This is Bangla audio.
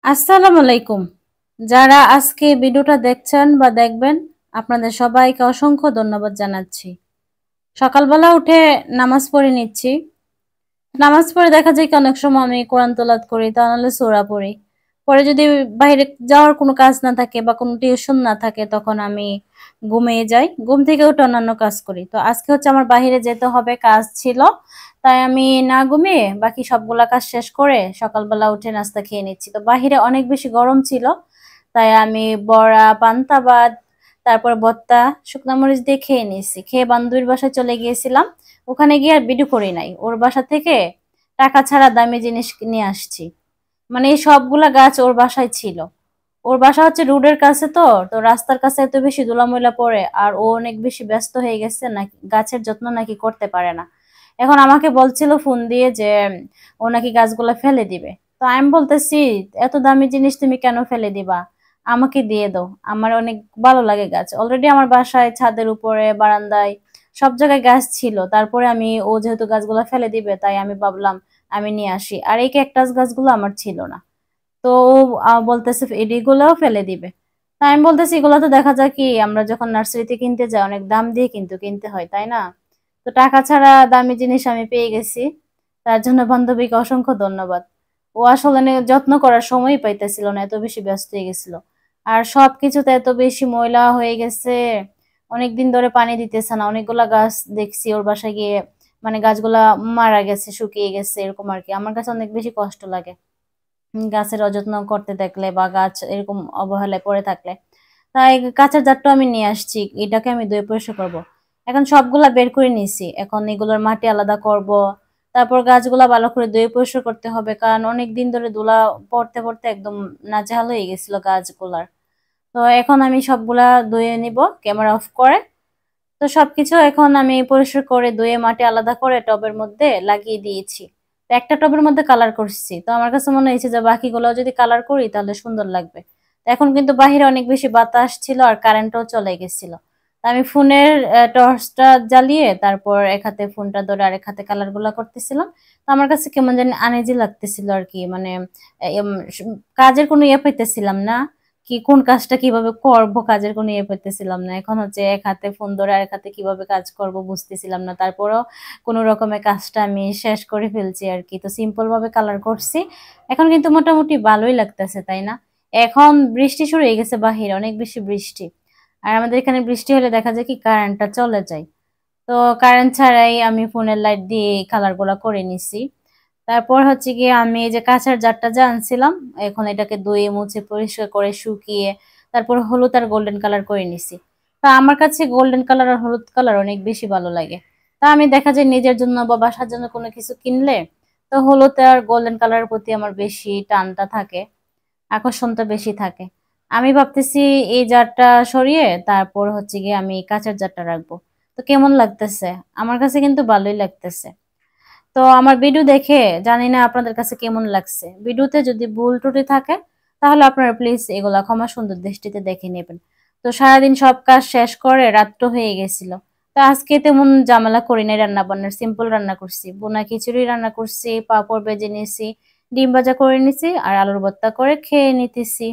আসসালামু আলাইকুম। যারা আজকে ভিডিওটা দেখছেন বা দেখবেন, আপনাদের সবাইকে অসংখ্য ধন্যবাদ জানাচ্ছি। সকালবেলা উঠে নামাজ পড়ে নিচ্ছি। নামাজ পড়ে দেখা যায় কি অনেক সময় আমি কোরআন তেলাওয়াত করি, তা নাহলে সূরা পড়ি। পরে যদি বাইরে যাওয়ার কোনো কাজ না থাকে বা কোনো টিউশন না থাকে তখন আমি ঘুমিয়ে যাই। ঘুম থেকে উঠে অন্যান্য কাজ করি। তো আজকে হচ্ছে আমার বাহিরে যেতে হবে, কাজ ছিল। তাই আমি না ঘুমিয়ে বাকি সবগুলা কাজ শেষ করে সকালবেলা উঠে নাস্তা খেয়ে নিচ্ছি। তো বাহিরে অনেক বেশি গরম ছিল। তাই আমি বড়া, পান্তা ভাত, তারপর ভর্তা, শুকনা মরিচ দিয়ে খেয়ে নিয়েছি। খেয়ে বান্ধবীর বাসায় চলে গিয়েছিলাম। ওখানে গিয়ে আর ভিডিও করি নাই। ওর বাসা থেকে টাকা ছাড়া দামি জিনিস নিয়ে আসছি। মানে এই সবগুলা গাছ ওর বাসায় ছিল। ওর বাসা হচ্ছে রোডের কাছে, তো তো রাস্তার কাছে এত বেশি ধুলা ময়লা পড়ে, আর ও অনেক বেশি ব্যস্ত হয়ে গেছে, নাকি গাছের যত্ন নাকি করতে পারে না। এখন আমাকে বলছিল ফোন দিয়ে যে ও নাকি গাছগুলা ফেলে দিবে। তো আমি বলতেছি, এত দামি জিনিস তুমি কেন ফেলে দিবা? আমাকে দিয়ে দাও, আমার অনেক ভালো লাগে গাছ। অলরেডি আমার বাসায় ছাদের উপরে, বারান্দায় সব জায়গায় গাছ ছিল। তারপরে আমি, ও যেহেতু গাছগুলা ফেলে দিবে, তাই আমি ভাবলাম আমি নিয়ে আসি। আর এই ক্যাকটাস গাছগুলো আমার ছিল না। তো ও বলতেছে এগুলাও ফেলে দিবে। তাই আমি বলতেছি, এগুলো তো দেখা যায় কি আমরা যখন নার্সারিতে কিনতে যাই অনেক দাম দিয়ে কিন্তু কিনতে হয়, তাই না? তো টাকা ছাড়া দামি জিনিস আমি পেয়ে গেছি। তার জন্য বান্ধবীকে অসংখ্য ধন্যবাদ। ও আসলে যত্ন করার সময়ই পাইতেছিল না, এত বেশি ব্যস্ত হয়ে গেছিল। আর সবকিছুতে এত বেশি ময়লা হয়ে গেছে। অনেকদিন ধরে পানি দিতেছে না। অনেকগুলা গাছ দেখছি ওর বাসায় গিয়ে, মানে গাছগুলা মারা গেছে, শুকিয়ে গেছে, এরকম আর কি। আমার কাছে অনেক বেশি কষ্ট লাগে গাছের অযত্ন করতে দেখলে বা গাছ এরকম অবহেলায় পড়ে থাকলে। তাই কাঁচের জারটা আমি নিয়ে আসছি, এটাকে আমি ধুয়ে পরিষ্কার করব। এখন সবগুলা বের করে নিয়েছি, এখন এগুলোর মাটি আলাদা করব। তারপর গাছগুলা ভালো করে ধুয়ে পরিষ্কার করতে হবে, কারণ অনেক দিন ধরে ধুলা পড়তে পড়তে একদম নাজেহাল হয়ে গেছিল গাছগুলার। তো এখন আমি সবগুলা ধুয়ে নিব ক্যামেরা অফ করে। তো সবকিছু এখন আমি পরিষ্কার করে ধুয়ে মাটি আলাদা করে টবের মধ্যে লাগিয়ে দিয়েছি। তো একটা টবের মধ্যে কালার করছি, তো আমার কাছে মনে হয়েছে যে বাকিগুলো যদি কালার করি তাহলে সুন্দর লাগবে। তো এখন কিন্তু বাহিরে অনেক বেশি বাতাস ছিল আর কারেন্টও চলে গেছিল। তো আমি ফোনের টর্চটা জ্বালিয়ে তারপর এক হাতে ফোনটা ধরে আরেক হাতে কালার গুলা করতেছিলাম। তো আমার কাছে কেমন জানি আনইজি লাগতেছিল আর কি, মানে এম, কাজের কোনো ইয়ে পাইতেছিলাম না। কি কোন কাজটা কিভাবে করব, কাজের কোনো ইয়ে পেতেছিলাম না। এখন হচ্ছে এক হাতে ফোন ধরে আরেক হাতে কিভাবে কাজ করব বুঝতেছিলাম না। তারপরেও কোনো রকমের কাজটা আমি শেষ করে ফেলছি আর কি। তো সিম্পল ভাবে কালার করছি। এখন কিন্তু মোটামুটি ভালোই লাগতেছে, তাই না? এখন বৃষ্টি শুরু হয়ে গেছে, বাহিরে অনেক বেশি বৃষ্টি। আর আমাদের এখানে বৃষ্টি হলে দেখা যায় কি কারেন্টটা চলে যায়। তো কারেন্ট ছাড়াই আমি ফোনের লাইট দিয়ে কালার গুলা করে নিছি। তারপর হচ্ছে গিয়ে আমি এই যে কাঁচের জারটা যা আনছিলাম, এখন এটাকে ধুয়ে মুছে পরিষ্কার করে শুকিয়ে তারপর হলুদ আর গোল্ডেন কালার করে নিছি। তা আমার কাছে গোল্ডেন কালার আর হলুদ কালার অনেক বেশি ভালো লাগে। তা আমি দেখা যায় নিজের জন্য বা বাসার জন্য কোনো কিছু কিনলে তো হলুদ আর গোল্ডেন কালারের প্রতি আমার বেশি টানটা থাকে, আকর্ষণটা বেশি থাকে। আমি ভাবতেছি এই জারটা সরিয়ে তারপর হচ্ছে গিয়ে আমি কাঁচের জারটা রাখবো। তো কেমন লাগতেছে? আমার কাছে কিন্তু ভালোই লাগতেছে। তো আমার ভিডিও দেখে জানি না আপনাদের কাছে কেমন লাগছে। ভিডিওতে যদি ভুল ত্রুটি থাকে তাহলে আপনারা প্লিজ এগুলা ক্ষমা সুন্দর দৃষ্টিতে দেখে নেবেন। তো সারাদিন সব কাজ শেষ করে রাত্র হয়ে গেছিল। তো আজকে তেমন ঝামেলা করি নাই, রান্না বান্নার সিম্পল রান্না করছি। বোনা খিচুড়ি রান্না করছি, পাঁপড় ভেজে নিয়েছি, ডিম ভাজা করে নিছি আর আলুর ভর্তা করে খেয়ে নিতেছি।